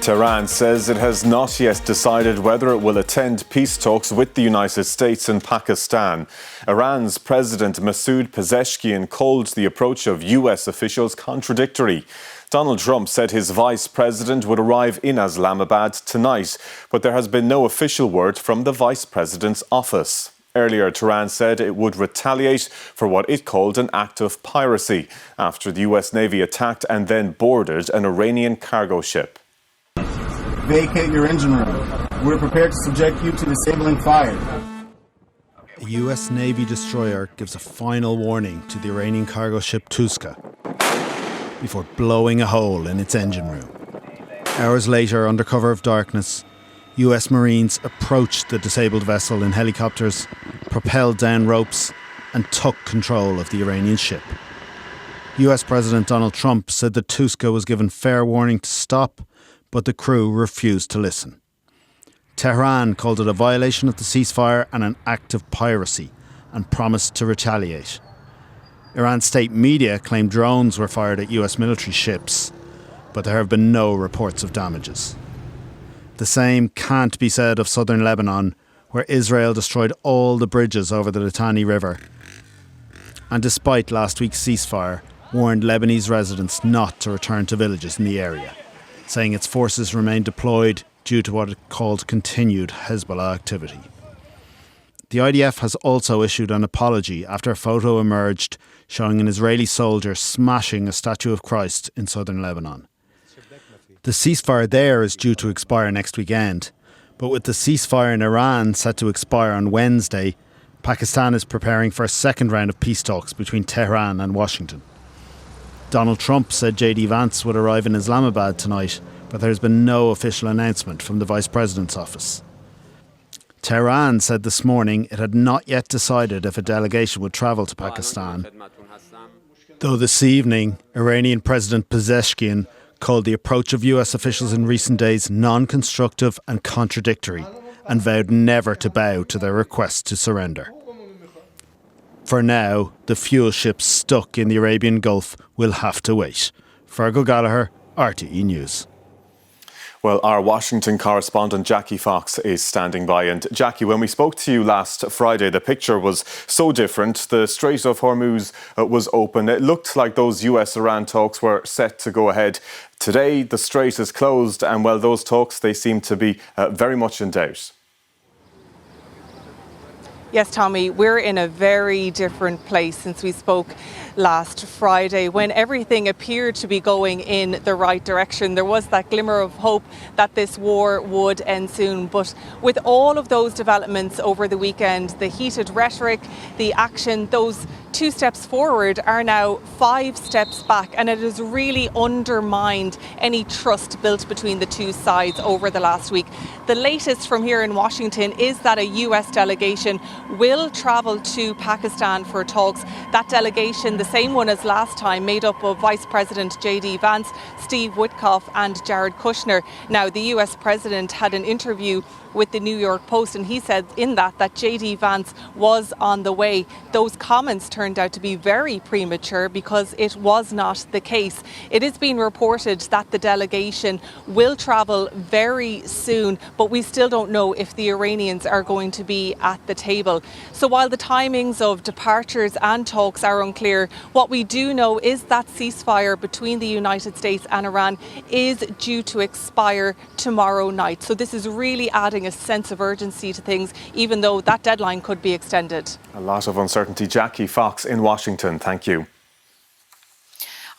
Tehran says it has not yet decided whether it will attend peace talks with the United States and Pakistan. Iran's President Masoud Pezeshkian called the approach of US officials contradictory. Donald Trump said his vice president would arrive in Islamabad tonight, but there has been no official word from the vice president's office. Earlier, Tehran said it would retaliate for what it called an act of piracy after the US Navy attacked and then boarded an Iranian cargo ship. Vacate your engine room. We're prepared to subject you to disabling fire. A US Navy destroyer gives a final warning to the Iranian cargo ship Tuska before blowing a hole in its engine room. Hours later, under cover of darkness, US Marines approached the disabled vessel in helicopters, propelled down ropes and took control of the Iranian ship. US President Donald Trump said that Tuska was given fair warning to stop, but the crew refused to listen. Tehran called it a violation of the ceasefire and an act of piracy and promised to retaliate. Iran's state media claimed drones were fired at US military ships, but there have been no reports of damages. The same can't be said of southern Lebanon, where Israel destroyed all the bridges over the Litani River, and despite last week's ceasefire, warned Lebanese residents not to return to villages in the area, saying its forces remain deployed due to what it called continued Hezbollah activity. The IDF has also issued an apology after a photo emerged showing an Israeli soldier smashing a statue of Christ in southern Lebanon. The ceasefire there is due to expire next weekend, but with the ceasefire in Iran set to expire on Wednesday, Pakistan is preparing for a second round of peace talks between Tehran and Washington. Donald Trump said JD Vance would arrive in Islamabad tonight, but there has been no official announcement from the Vice President's office. Tehran said this morning it had not yet decided if a delegation would travel to Pakistan, though this evening Iranian President Pezeshkian called the approach of US officials in recent days non-constructive and contradictory and vowed never to bow to their request to surrender. For now, the fuel ships stuck in the Arabian Gulf will have to wait. Fergal Gallagher, RTE News. Well, our Washington correspondent Jackie Fox is standing by. And Jackie, when we spoke to you last Friday, the picture was so different. The Strait of Hormuz was open. It looked like those US-Iran talks were set to go ahead. Today, the strait is closed and, well, those talks, they seem to be very much in doubt. Yes, Tommy, we're in a very different place since we spoke last Friday, when everything appeared to be going in the right direction. There was that glimmer of hope that this war would end soon. But with all of those developments over the weekend, the heated rhetoric, the action, those 2 steps forward are now 5 steps back, and it has really undermined any trust built between the two sides over the last week. The latest from here in Washington is that a US delegation will travel to Pakistan for talks. That delegation, the same one as last time, made up of Vice President JD Vance, Steve Witkoff and Jared Kushner. Now, the US President had an interview with the New York Post, and he said in that JD Vance was on the way. Those comments turned out to be very premature because it was not the case. It is being reported that the delegation will travel very soon, but we still don't know if the Iranians are going to be at the table. So while the timings of departures and talks are unclear, what we do know is that ceasefire between the United States and Iran is due to expire tomorrow night. So this is really adding a sense of urgency to things, even though that deadline could be extended. A lot of uncertainty. Jackie Fox in Washington, thank you.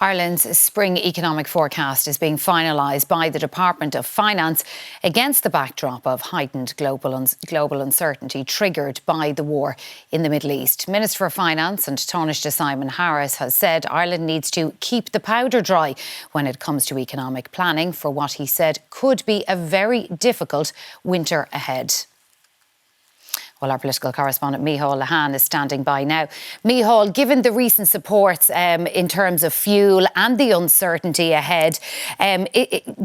Ireland's spring economic forecast is being finalised by the Department of Finance against the backdrop of heightened global uncertainty triggered by the war in the Middle East. Minister for Finance and Taoiseach Simon Harris has said Ireland needs to keep the powder dry when it comes to economic planning for what he said could be a very difficult winter ahead. Well, our political correspondent Micheál Lehane is standing by now. Micheál, given the recent support in terms of fuel and the uncertainty ahead,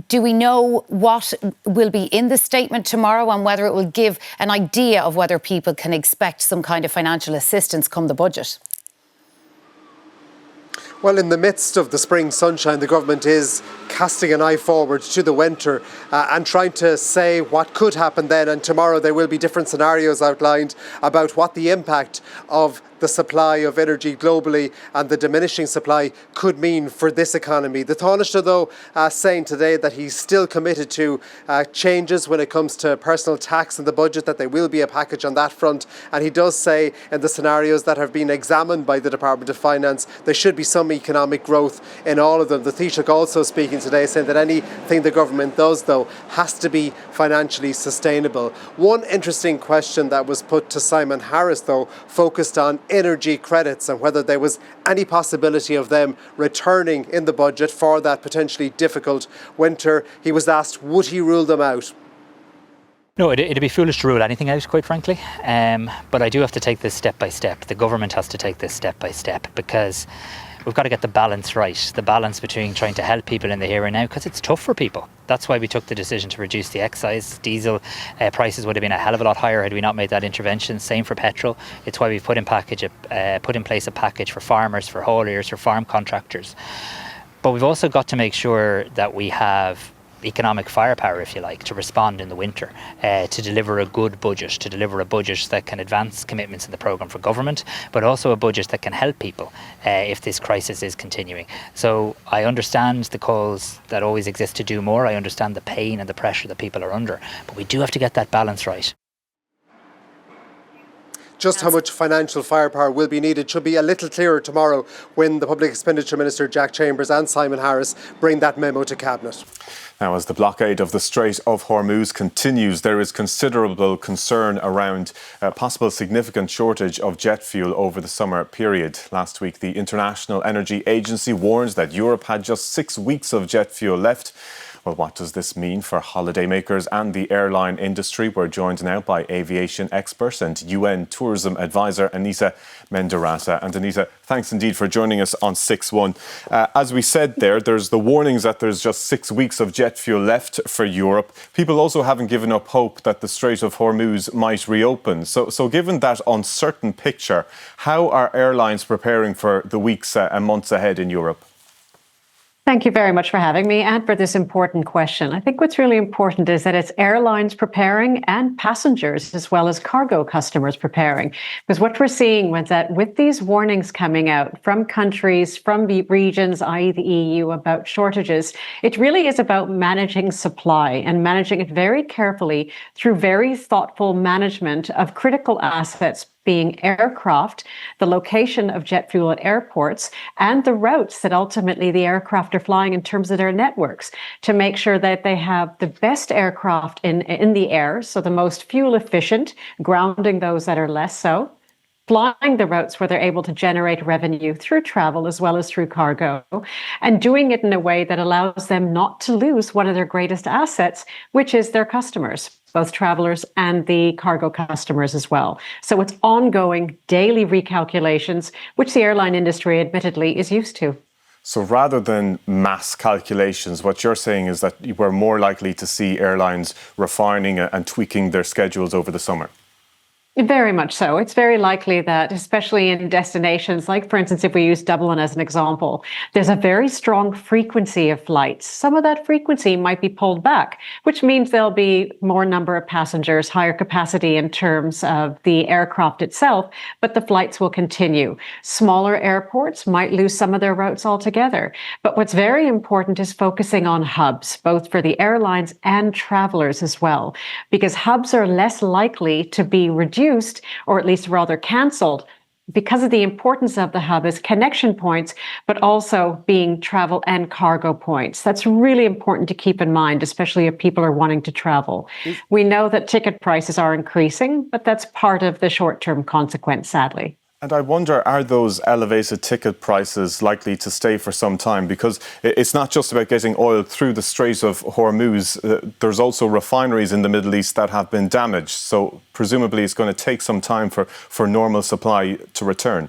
do we know what will be in the statement tomorrow and whether it will give an idea of whether people can expect some kind of financial assistance come the budget? Well, in the midst of the spring sunshine, the government is casting an eye forward to the winter and trying to say what could happen then. And tomorrow there will be different scenarios outlined about what the impact of the supply of energy globally and the diminishing supply could mean for this economy. The Taoiseach, though, saying today that he's still committed to changes when it comes to personal tax in the budget, that there will be a package on that front. And he does say in the scenarios that have been examined by the Department of Finance, there should be some economic growth in all of them. The Taoiseach also speaking today, saying that anything the government does, though, has to be financially sustainable. One interesting question that was put to Simon Harris, though, focused on energy credits and whether there was any possibility of them returning in the budget for that potentially difficult winter. He was asked, would he rule them out? No, it'd be foolish to rule anything out, quite frankly. But I do have to take this step by step. The government has to take this step by step, because we've got to get the balance right. The balance between trying to help people in the here and now, because it's tough for people. That's why we took the decision to reduce the excise. Diesel prices would have been a hell of a lot higher had we not made that intervention. Same for petrol. It's why we've put in place a package for farmers, for hauliers, for farm contractors. But we've also got to make sure that we have economic firepower, if you like, to respond in the winter, to deliver a good budget, to deliver a budget that can advance commitments in the programme for government, but also a budget that can help people if this crisis is continuing. So I understand the calls that always exist to do more. I understand the pain and the pressure that people are under, but we do have to get that balance right. Just how much financial firepower will be needed should be a little clearer tomorrow when the Public Expenditure Minister Jack Chambers and Simon Harris bring that memo to Cabinet. Now, as the blockade of the Strait of Hormuz continues, there is considerable concern around a possible significant shortage of jet fuel over the summer period. Last week, the International Energy Agency warns that Europe had just 6 weeks of jet fuel left. Well, what does this mean for holidaymakers and the airline industry? We're joined now by aviation expert and UN tourism advisor Anita Mendarasa. And Anita, thanks indeed for joining us on 6-1. As we said there's the warnings that there's just 6 weeks of jet fuel left for Europe. People also haven't given up hope that the Strait of Hormuz might reopen. So given that uncertain picture, how are airlines preparing for the weeks and months ahead in Europe? Thank you very much for having me and for this important question. I think what's really important is that it's airlines preparing and passengers as well as cargo customers preparing. Because what we're seeing was that with these warnings coming out from countries, from the regions, i.e. the EU, about shortages, it really is about managing supply and managing it very carefully through very thoughtful management of critical assets, being aircraft, the location of jet fuel at airports, and the routes that ultimately the aircraft are flying in terms of their networks, to make sure that they have the best aircraft in the air, so the most fuel efficient, grounding those that are less so, flying the routes where they're able to generate revenue through travel as well as through cargo, and doing it in a way that allows them not to lose one of their greatest assets, which is their customers, both travelers and the cargo customers as well. So it's ongoing daily recalculations, which the airline industry admittedly is used to. So rather than mass calculations, what you're saying is that we're more likely to see airlines refining and tweaking their schedules over the summer? Very much so. It's very likely that, especially in destinations, like, for instance, if we use Dublin as an example, there's a very strong frequency of flights. Some of that frequency might be pulled back, which means there'll be more number of passengers, higher capacity in terms of the aircraft itself, but the flights will continue. Smaller airports might lose some of their routes altogether. But what's very important is focusing on hubs, both for the airlines and travelers as well, because hubs are less likely to be reduced, or at least rather cancelled, because of the importance of the hub as connection points, but also being travel and cargo points. That's really important to keep in mind, especially if people are wanting to travel. We know that ticket prices are increasing, but that's part of the short-term consequence, sadly. And I wonder, are those elevated ticket prices likely to stay for some time? Because it's not just about getting oil through the Strait of Hormuz. There's also refineries in the Middle East that have been damaged. So presumably it's going to take some time for normal supply to return.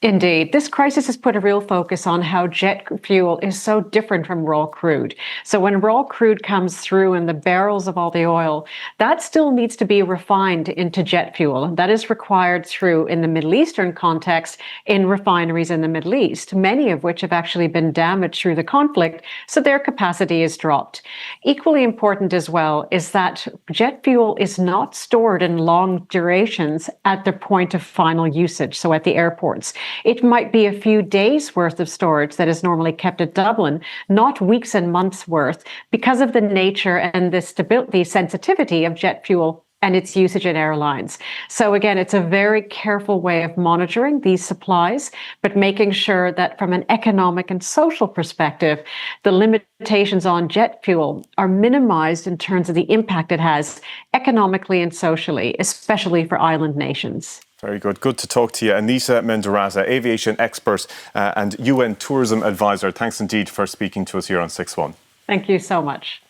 Indeed. This crisis has put a real focus on how jet fuel is so different from raw crude. So when raw crude comes through in the barrels of all the oil, that still needs to be refined into jet fuel. And that is required through, in the Middle Eastern context, in refineries in the Middle East, many of which have actually been damaged through the conflict, so their capacity is dropped. Equally important as well is that jet fuel is not stored in long durations at the point of final usage, so at the airports. It might be a few days worth of storage that is normally kept at Dublin, not weeks and months worth, because of the nature and the stability, sensitivity of jet fuel and its usage in airlines. So again, it's a very careful way of monitoring these supplies, but making sure that from an economic and social perspective, the limitations on jet fuel are minimized in terms of the impact it has economically and socially, especially for island nations. Very good. Good to talk to you. Anita Mendoraza, aviation expert and UN tourism advisor. Thanks indeed for speaking to us here on 6-1. Thank you so much.